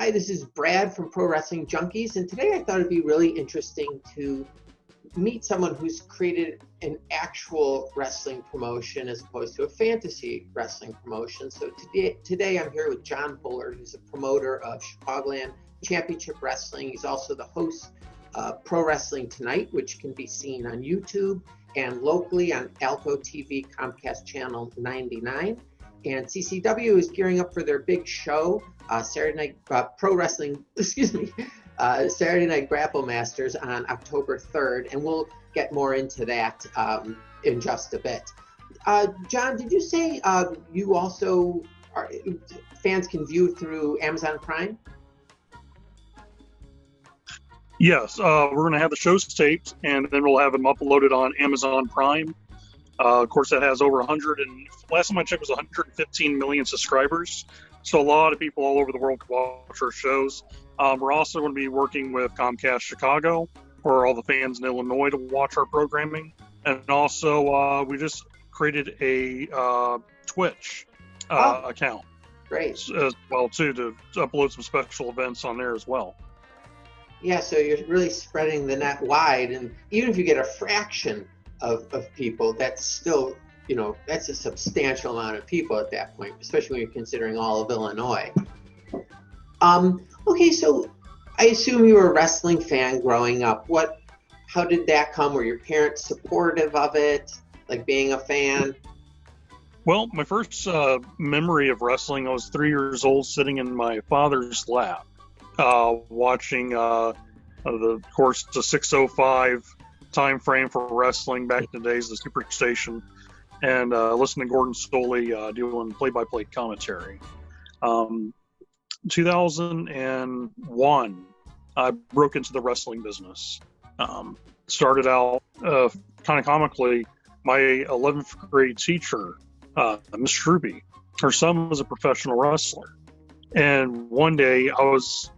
Hi, this is Brad from Pro Wrestling Junkies, and today I thought it'd be really interesting to meet someone who's created an actual wrestling promotion as opposed to a fantasy wrestling promotion. So today I'm here with John Bullard, who's a promoter of Chicagoland Championship Wrestling. He's also the host of Pro Wrestling Tonight, which can be seen on YouTube and locally on Alca TV, Comcast Channel 99. And CCW is gearing up for their big show, Saturday Night Pro Wrestling, Saturday Night Grapple Masters on October 3rd, and we'll get more into that in just a bit. John, did you say you also fans can view through Amazon Prime? Yes, we're going to have the shows taped, and then we'll have them uploaded on Amazon Prime. Of course, that has over last time I checked was 115 million subscribers. So a lot of people all over the world can watch our shows. We're also going to be working with Comcast Chicago for all the fans in Illinois to watch our programming. And also, we just created a Twitch account. Great. As well, too, to upload some special events on there as well. Yeah, so you're really spreading the net wide. And even if you get a fraction of people, that's still, that's a substantial amount of people at that point, especially when you're considering all of Illinois. Okay, so I assume you were a wrestling fan growing up. How did that come? Were your parents supportive of it, like being a fan? Well, my first memory of wrestling, I was 3 years old, sitting in my father's lap, watching the 6:05 time frame for wrestling back in the days, the Superstation, and listening to Gordon Stoley doing play-by-play commentary. 2001, I broke into the wrestling business. Started out kind of comically. My 11th grade teacher, Miss Ruby, her son was a professional wrestler. And one day I was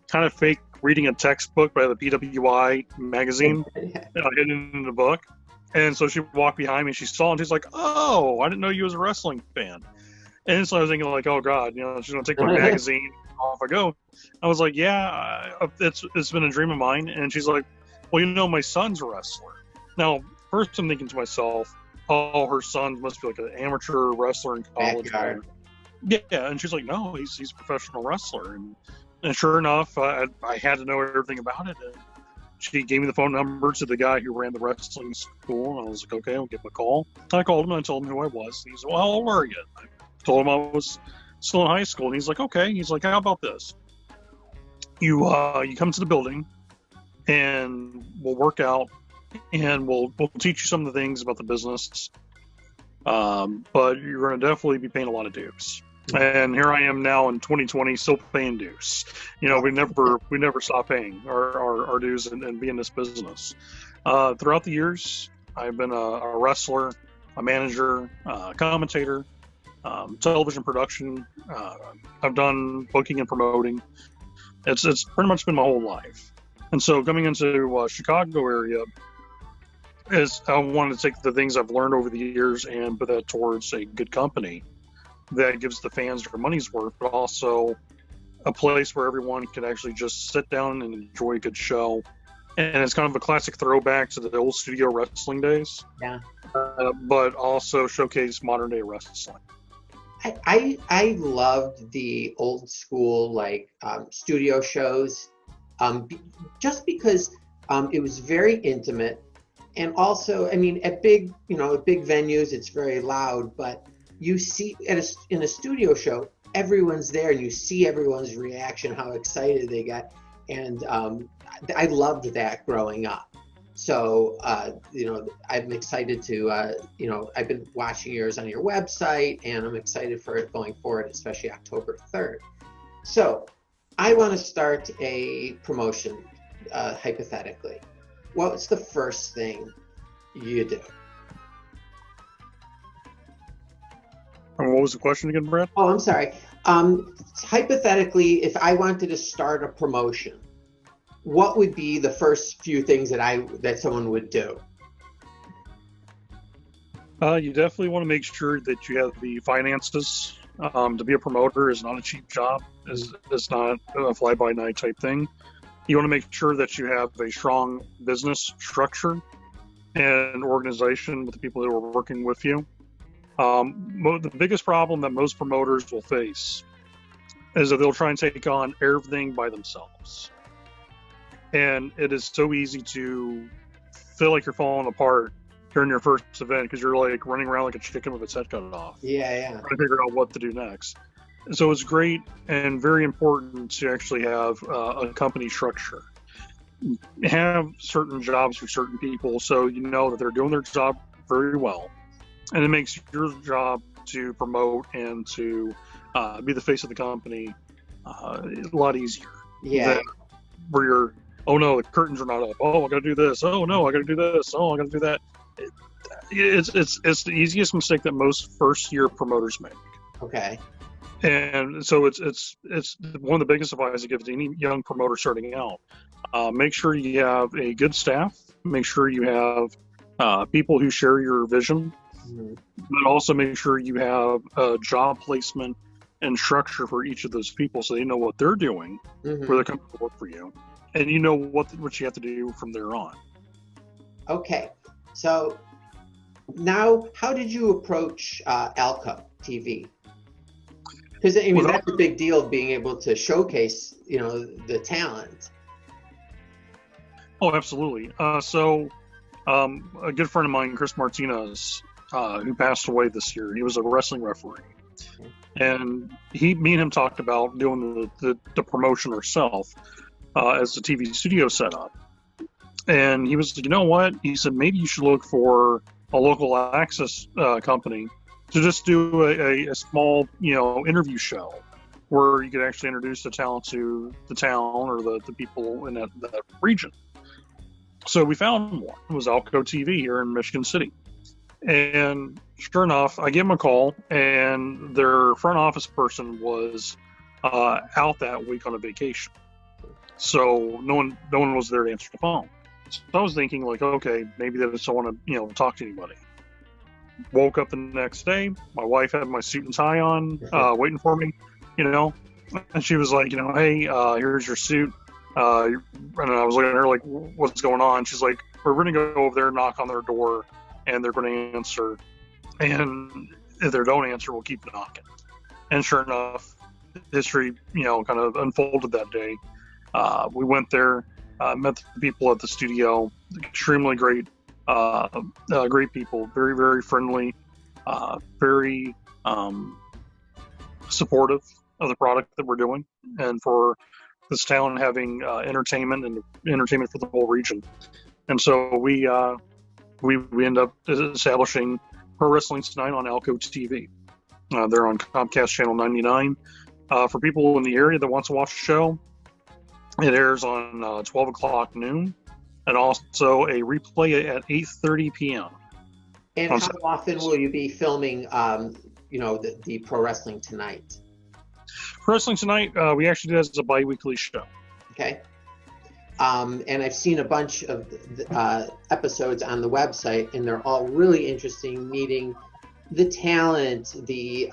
kind of fake reading a textbook by the PWI magazine, hidden in the book. And so she walked behind me, she saw it, and she's like, "Oh, I didn't know you was a wrestling fan." And so I was thinking, like, oh God, she's gonna take my magazine, off I go. I was like, yeah, it's been a dream of mine. And she's like, well, my son's a wrestler. Now, first I'm thinking to myself, oh, her son must be like an amateur wrestler in college. Yeah, and she's like, no, he's a professional wrestler. And sure enough, I had to know everything about it. And she gave me the phone number to the guy who ran the wrestling school. And I was like, okay, I'll give him a call. I called him and I told him who I was. And he said, well, how old are you? I told him I was still in high school. And he's like, okay. He's like, how about this? You come to the building and we'll work out and we'll teach you some of the things about the business. But you're going to definitely be paying a lot of dues. And here I am now in 2020, still paying dues. We never stop paying our dues and be in this business. Throughout the years, I've been a wrestler, a manager, a commentator, television production. I've done booking and promoting. It's pretty much been my whole life. And so coming into Chicago area, I wanted to take the things I've learned over the years and put that towards a good company that gives the fans their money's worth, but also a place where everyone can actually just sit down and enjoy a good show. And it's kind of a classic throwback to the old studio wrestling days. Yeah. But also showcase modern day wrestling. I loved the old school studio shows, just because it was very intimate, and also at big venues it's very loud, but you see in a studio show, everyone's there and you see everyone's reaction, how excited they get. And I loved that growing up. So, I'm excited to, I've been watching yours on your website and I'm excited for it going forward, especially October 3rd. So I want to start a promotion, hypothetically. What's the first thing you do? What was the question again, Brad? Oh, I'm sorry. Hypothetically, if I wanted to start a promotion, what would be the first few things that someone would do? You definitely want to make sure that you have the finances To be a promoter is not a cheap job. It's not a fly-by-night type thing. You want to make sure that you have a strong business structure and organization with the people that are working with you. The biggest problem that most promoters will face is that they'll try and take on everything by themselves. And it is so easy to feel like you're falling apart during your first event because you're like running around like a chicken with its head cut off. Yeah. Trying to figure out what to do next. So it's great and very important to actually have a company structure. Have certain jobs for certain people so you know that they're doing their job very well. And it makes your job to promote and to be the face of the company a lot easier. Yeah. Where you're, oh no, the curtains are not up. Oh, I got to do this. Oh no, I got to do this. Oh, I got to do that. It's the easiest mistake that most first-year promoters make. Okay. And so it's one of the biggest advice I give to any young promoter starting out. Make sure you have a good staff. Make sure you have people who share your vision. Mm-hmm. But also make sure you have a job placement and structure for each of those people so they know what they're doing Mm-hmm. where they're coming to work for you. And you know what you have to do from there on. Okay. So now, how did you approach Alca TV? Because I mean, that's a big deal, being able to showcase, the talent. Oh, absolutely. So a good friend of mine, Chris Martinez, who passed away this year, he was a wrestling referee. And me and him talked about doing the promotion ourselves as the TV studio setup. And he was, you know what? He said, maybe you should look for a local access company to just do a small, interview show where you could actually introduce the talent to the town or the people in that region. So we found one. It was Alca TV here in Michigan City. And sure enough, I gave them a call, and their front office person was out that week on a vacation. So no one was there to answer the phone. So I was thinking, like, okay, maybe they just don't want to, talk to anybody. Woke up the next day. My wife had my suit and tie on, waiting for me, and she was like, hey, here's your suit. And I was looking at her like, what's going on? She's like, we're going to go over there, knock on their door, and they're going to answer. And if they don't answer, we'll keep knocking. And sure enough, history, kind of unfolded that day. We went there, met the people at the studio, extremely great, great people, very, very friendly, very supportive of the product that we're doing, and for this town having entertainment for the whole region. And so we end up establishing Pro Wrestling Tonight on Alca TV. They're on Comcast Channel 99. For people in the area that wants to watch the show, it airs on 12 o'clock noon, and also a replay at 8:30 p.m. And how often will you be filming, the Pro Wrestling Tonight? Pro Wrestling Tonight, we actually do this as a bi-weekly show. Okay. And I've seen a bunch of episodes on the website, and they're all really interesting, meeting the talent, the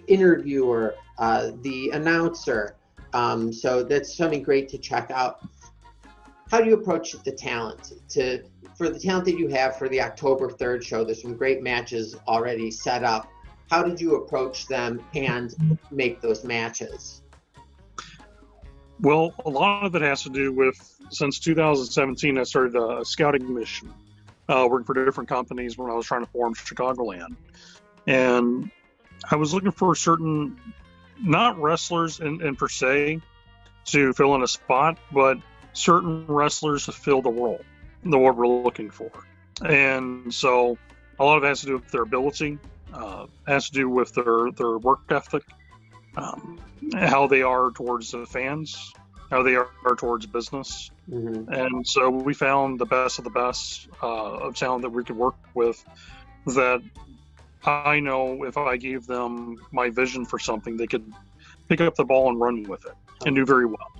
interviewer, the announcer. So that's something great to check out. How do you approach the talent? For the talent that you have for the October 3rd show, there's some great matches already set up. How did you approach them and make those matches? Well, a lot of it has to do with, since 2017, I started a scouting mission, working for different companies when I was trying to form Chicagoland. And I was looking for certain, not wrestlers in per se, to fill in a spot, but certain wrestlers to fill the role, what we're looking for. And so a lot of it has to do with their ability, has to do with their work ethic, how they are towards the fans, how they are towards business. Mm-hmm. And so we found the best of the best of talent that we could work with, that I know if I gave them my vision for something, they could pick up the ball and run with it and do very well.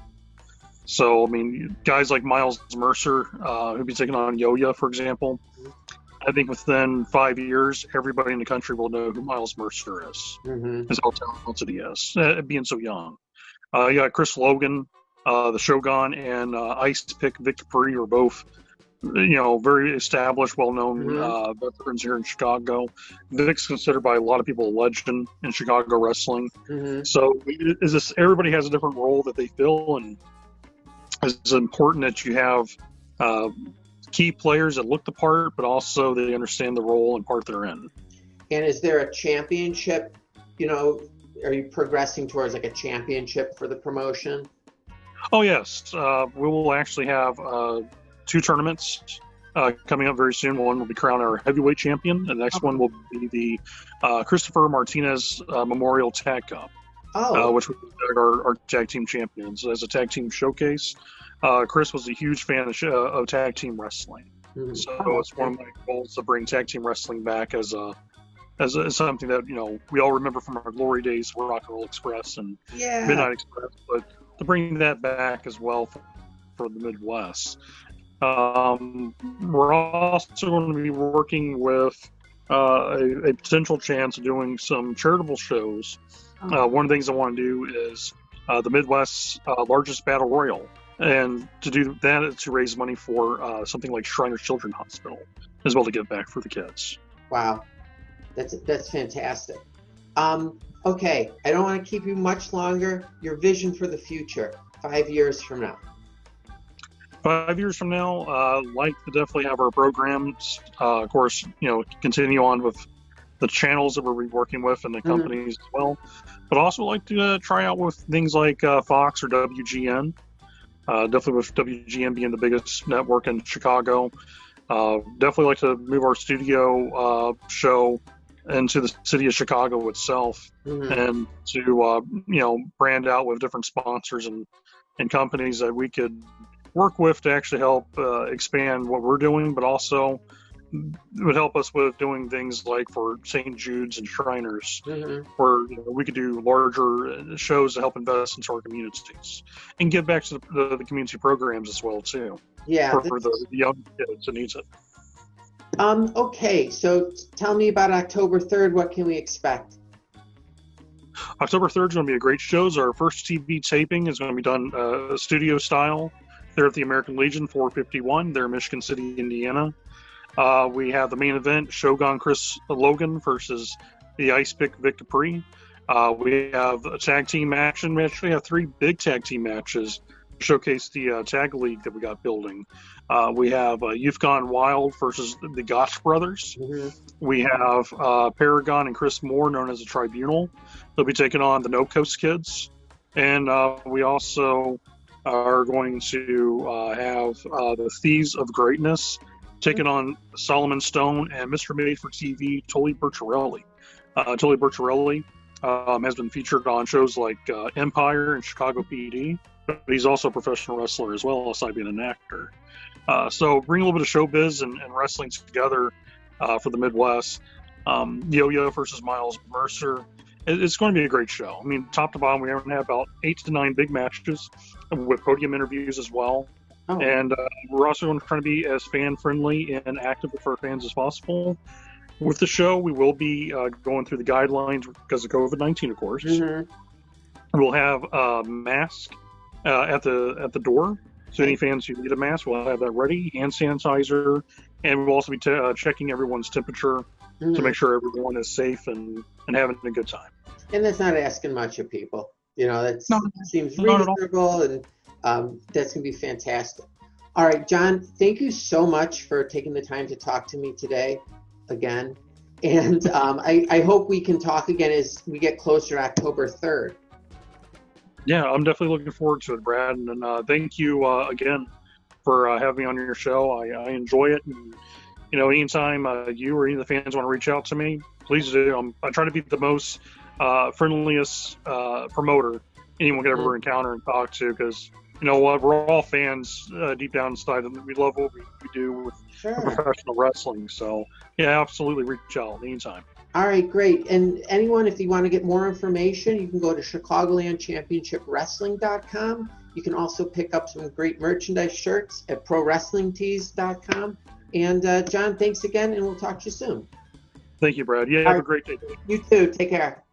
So, I mean, guys like Miles Mercer, who'd be taking on Yo-Yo, for example, I think within 5 years, everybody in the country will know who Miles Mercer is. Is how talented he is, being so young. You got Chris Logan, the Shogun, and Ice Pick Vic Dupree are both, very established, well-known veterans here in Chicago. Vic's considered by a lot of people a legend in Chicago wrestling. So everybody has a different role that they fill, and it's important that you have key players that look the part, but also they understand the role and part they're in. And is there a championship? Are you progressing towards like a championship for the promotion? Oh, yes. We will actually have 2 tournaments coming up very soon. One will be crown our heavyweight champion. And the next one will be the Christopher Martinez Memorial Tag Cup, which will be our tag team champions. As a tag team showcase, Chris was a huge fan of tag team wrestling. So it's one of my goals to bring tag team wrestling back as something that, we all remember from our glory days, Rock and Roll Express and Midnight Express, but to bring that back as well for the Midwest. We're also going to be working with a potential chance of doing some charitable shows. One of the things I want to do is the Midwest's largest battle royal. And to do that is to raise money for something like Shriners Children's Hospital, as well, to give back for the kids. Wow. That's fantastic. Okay, I don't want to keep you much longer. Your vision for the future, 5 years from now. 5 years from now, like to definitely have our programs, of course, continue on with the channels that we're working with and the companies as well. But also like to try out with things like Fox or WGN. Definitely with WGN being the biggest network in Chicago. Definitely like to move our studio show into the city of Chicago itself, and to brand out with different sponsors and companies that we could work with to actually help expand what we're doing, but also would help us with doing things like for St. Jude's and Shriners, where we could do larger shows to help invest into our communities and give back to the community programs as well too. For the young kids that needs it. Okay, so tell me about October 3rd. What can we expect? October 3rd is going to be a great show. Our first TV taping is going to be done studio style there at the American Legion 451 there in Michigan City, Indiana. We have the main event, Shogun Chris Logan versus the Ice Pick Vic Dupree. We have a tag team action. We actually have 3 big tag team matches to showcase the tag league that we got building. We have Youth Gone Wild versus the Gotch Brothers. We have Paragon and Chris Moore, known as the Tribunal. They'll be taking on the No Coast Kids. And we also are going to have the Thieves of Greatness taking on Solomon Stone and Mr. Made for TV, Tully Bertarelli. Tully Bertarelli has been featured on shows like Empire and Chicago PD, but he's also a professional wrestler as well, aside being an actor. So bring a little bit of showbiz and wrestling together for the Midwest. Yo-Yo versus Miles Mercer. It's going to be a great show. I mean, top to bottom, we're going to have about 8 to 9 big matches with podium interviews as well. And we're also going to try to be as fan-friendly and active with our fans as possible. With the show, we will be going through the guidelines because of COVID-19, of course. We'll have a mask at the door. So any fans who need a mask, we'll have that ready, hand sanitizer, and we'll also be checking everyone's temperature to make sure everyone is safe and having a good time. And that's not asking much of people. That seems reasonable, and that's going to be fantastic. All right, John, thank you so much for taking the time to talk to me today again. And I hope we can talk again as we get closer to October 3rd. Yeah, I'm definitely looking forward to it, Brad. And thank you again for having me on your show. I enjoy it. And, anytime you or any of the fans want to reach out to me, please do. I try to be the most friendliest promoter anyone could ever encounter and talk to, because you know what, we're all fans deep down inside, and we love what we do with professional wrestling. So yeah, absolutely reach out anytime. All right, great. And anyone, if you want to get more information, you can go to ChicagolandChampionshipWrestling.com. You can also pick up some great merchandise shirts at ProWrestlingTees.com. And John, thanks again, and we'll talk to you soon. Thank you, Brad. Yeah, have a great day. You too. Take care.